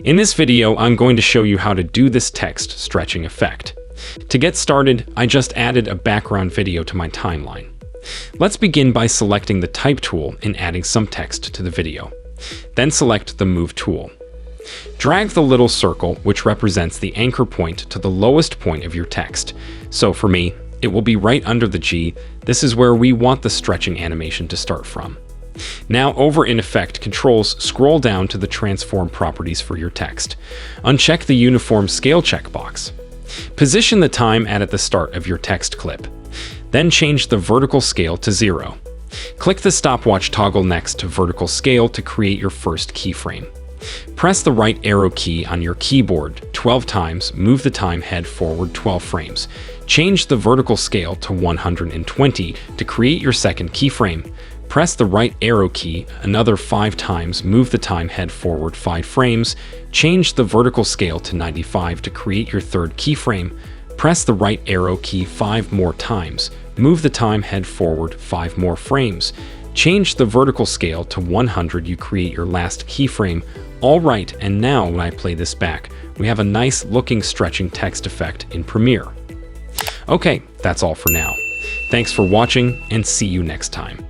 In this video, I'm going to show you how to do this text stretching effect. To get started, I just added a background video to my timeline. Let's begin by selecting the Type tool and adding some text to the video. Then select the Move tool. Drag the little circle, which represents the anchor point, to the lowest point of your text. So for me, it will be right under the G. This is where we want the stretching animation to start from. Now, over in Effect Controls, scroll down to the Transform properties for your text. Uncheck the Uniform Scale checkbox. Position the time at the start of your text clip. Then change the vertical scale to 0. Click the stopwatch toggle next to Vertical Scale to create your first keyframe. Press the right arrow key on your keyboard 12 times, move the time head forward 12 frames. Change the vertical scale to 120 to create your second keyframe. Press the right arrow key another 5 times, move the time head forward 5 frames. Change the vertical scale to 95 to create your third keyframe. Press the right arrow key 5 more times, move the time head forward 5 more frames. Change the vertical scale to 100, you create your last keyframe. Alright, and now when I play this back, we have a nice looking stretching text effect in Premiere. Okay, that's all for now. Thanks for watching, and see you next time.